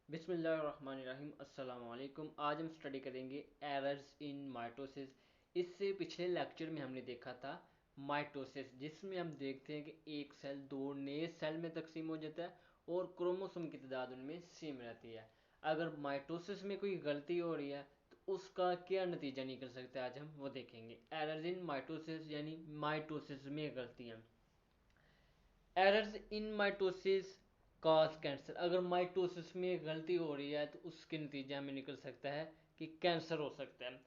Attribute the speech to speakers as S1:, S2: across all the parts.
S1: बिस्मिल्लाहिर्रहमानिर्रहीम अस्सलाम वालेकुम। आज हम स्टडी करेंगे एरर्स इन माइटोसिस। इससे पिछले लेक्चर में हमने देखा था माइटोसिस, जिसमें हम देखते हैं कि एक सेल दो नए सेल में तकसीम हो जाता है और क्रोमोसोम की तादाद उनमें सेम रहती है। अगर माइटोसिस में कोई गलती हो रही है तो उसका क्या नतीजा निकल सकता है, आज हम वो देखेंगे। एरर्स इन माइटोसिस यानी माइटोसिस में गलतियाँ। Errors in mitosis cause cancer. अगर माइटोसिस में गलती हो रही है तो उसके नतीजे हमें निकल सकता है कि कैंसर हो सकता है।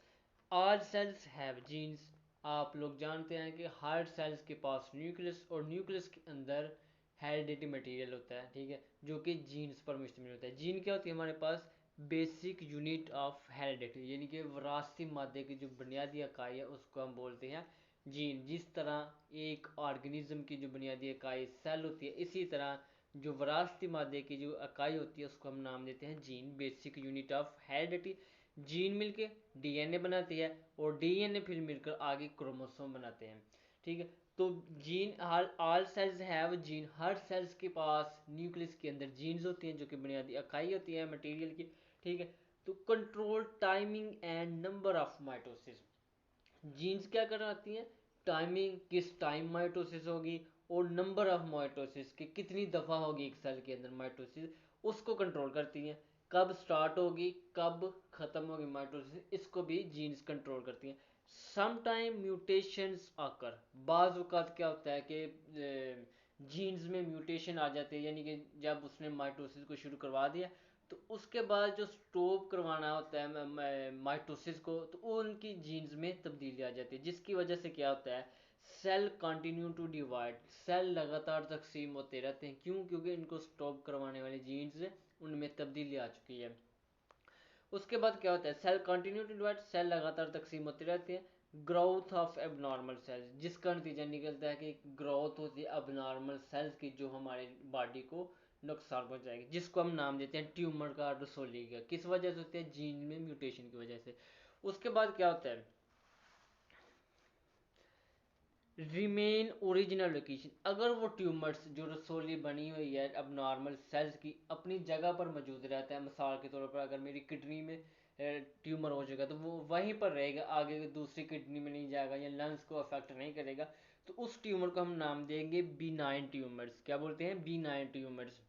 S1: All cells have genes. आप लोग जानते हैं कि हर सेल्स के पास न्यूक्लियस और न्यूक्लियस के अंदर हेरिडिटी मटेरियल होता है, ठीक है, जो कि जीन्स पर मुश्तमिल होता है। जीन क्या होती है हमारे पास? बेसिक यूनिट ऑफ हेरिडिटी, यानी कि विरासती मादे की जो बुनियादी इकाई है उसको हम बोलते हैं जीन। जिस तरह एक ऑर्गेनिज्म की जो बुनियादी इकाई सेल होती है, इसी तरह जो विरासती मादे की जो इकाई होती है उसको हम नाम देते हैं gene, basic unit of heredity. Gene मिलके डीएनए बनाती है और डीएनए फिर मिलकर आगे क्रोमोसोम बनाते हैं, ठीक है। तो gene, all cells have gene. हर सेल्स के पास न्यूक्लियस के अंदर जीन्स होती हैं जो कि बुनियादी इकाई होती है मटेरियल की, ठीक है। तो control timing and number of mitosis. Genes क्या कराती हैं? टाइमिंग, किस टाइम माइटोसिस होगी और नंबर ऑफ माइटोसिस की कितनी दफ़ा होगी एक सेल के अंदर माइटोसिस, उसको कंट्रोल करती हैं। कब स्टार्ट होगी, कब ख़त्म होगी माइटोसिस, इसको भी जीन्स कंट्रोल करती हैं। सम टाइम म्यूटेशंस आकर, बाज़ औक़ात क्या होता है कि जीन्स में म्यूटेशन आ जाते हैं, यानी कि जब उसने माइटोसिस को शुरू करवा दिया तो उसके बाद जो स्टॉप करवाना होता है माइटोसिस को, तो वो उनकी जीन्स में तब्दीली आ जाती है, जिसकी वजह से क्या होता है, cell continue to divide, cell लगातार तकसीम होते रहते हैं। क्यों? क्योंकि इनको स्टॉप करवाने वाली जीन्स उनमें तब्दीली आ चुकी है। उसके बाद क्या होता है, cell continue to divide, cell लगातार तकसीम होते रहते हैं। ग्रोथ ऑफ एबनॉर्मल सेल्स, जिसका नतीजा निकलता है कि ग्रोथ होती है अबनॉर्मल सेल्स की, जो हमारे बॉडी को नुकसान पहुंचाएगी, जिसको हम नाम देते हैं ट्यूमर का, रसोली का। किस वजह से होते हैं? जीन में म्यूटेशन की वजह से। उसके बाद क्या होता है, रिमेन ओरिजिनल लोकेशन। अगर वो ट्यूमर्स जो रसोली बनी हुई है अब नॉर्मल सेल्स की अपनी जगह पर मौजूद रहता है, मिसाल के तौर पर अगर मेरी किडनी में ट्यूमर हो जाएगा तो वो वहीं पर रहेगा, आगे दूसरी किडनी में नहीं जाएगा या लंग्स को अफेक्ट नहीं करेगा, तो उस ट्यूमर को हम नाम देंगे B9 ट्यूमर्स। क्या बोलते हैं? B9 tumours.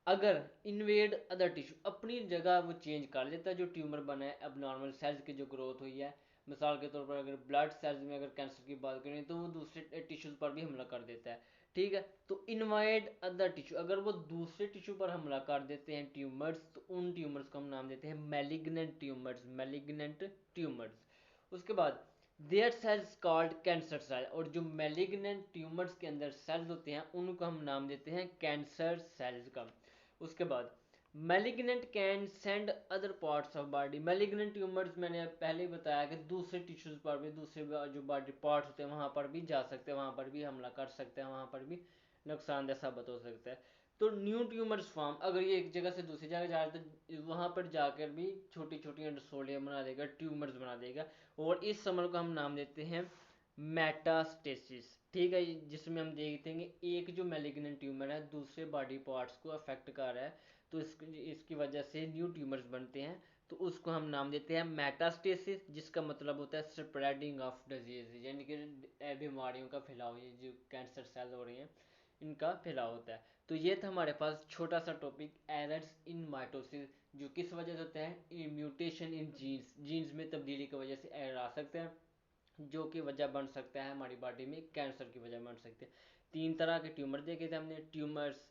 S1: अगर इन्वेड अदर टिश्यू, अपनी जगह वो चेंज कर लेता है, जो ट्यूमर बना है अब नॉर्मल सेल्स की जो ग्रोथ हुई है, मिसाल के तौर पर अगर ब्लड सेल्स में अगर कैंसर की बात करें तो वो दूसरे टिश्यूज पर भी हमला कर देता है, ठीक है। तो इन्वाइड अदर टिश्यू, अगर वो दूसरे टिश्यू पर हमला कर देते हैं ट्यूमर्स, तो उन ट्यूमर्स को हम नाम देते हैं मैलिग्नेंट ट्यूमर्स, मैलिग्नेंट ट्यूमर्स। उसके बाद there cells called cancer cell, और जो मैलिग्नेंट ट्यूमर्स के अंदर सेल्स होते हैं उनको हम नाम देते हैं कैंसर सेल्स का। उसके बाद malignant can send other parts of body. Malignant tumours मैंने पहले ही बताया कि दूसरे टिश्यूज पर भी, दूसरे जो बॉडी पार्ट्स होते हैं वहां पर भी जा सकते हैं, वहां पर भी हमला कर सकते हैं, वहां पर भी नुकसानदेह साबित हो सकता है। तो न्यू ट्यूमर्स फॉर्म, अगर ये एक जगह से दूसरी जगह जा रहा है तो वहां पर जाकर भी छोटी छोटी रसोलियां बना देगा, ट्यूमर्स बना देगा, और इस समर को हम नाम देते हैं मेटास्टेसिस, ठीक है। जिसमें हम देखते हैं कि एक जो मैलिग्नेंट ट्यूमर है दूसरे बॉडी पार्ट्स को अफेक्ट कर रहा है, तो इसकी वजह से न्यू ट्यूमर्स बनते हैं, तो उसको हम नाम देते हैं मेटास्टेसिस, जिसका मतलब होता है स्प्रेडिंग ऑफ डिजीज, यानी कि बीमारियों का फैलाव, ये जो कैंसर सेल हो रही हैं इनका फैलाव होता है। तो ये था हमारे पास छोटा सा टॉपिक, एरर्स इन माइटोसिस, जो किस वजह से होता है, म्यूटेशन इन जीन्स, जीन्स में तब्दीली की वजह से एरर आ सकते हैं, जो कि वजह बन सकता है हमारी बॉडी में कैंसर की वजह बन सकती है। तीन तरह के ट्यूमर देखे थे हमने, ट्यूमर्स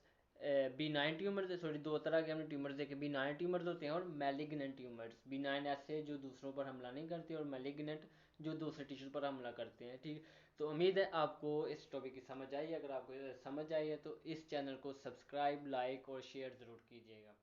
S1: B9 ट्यूमर थे, सॉरी दो तरह के हमने ट्यूमर्स देखे, B9 ट्यूमर्स होते हैं और मैलिग्नेंट ट्यूमर्स। B9 ऐसे जो दूसरों पर हमला नहीं करते और मैलिग्नेंट जो दूसरे टिश्यू पर हमला करते हैं, ठीक। तो उम्मीद है आपको इस टॉपिक की समझ आई। अगर आपको समझ आई है तो इस चैनल को सब्सक्राइब, लाइक और शेयर ज़रूर कीजिएगा।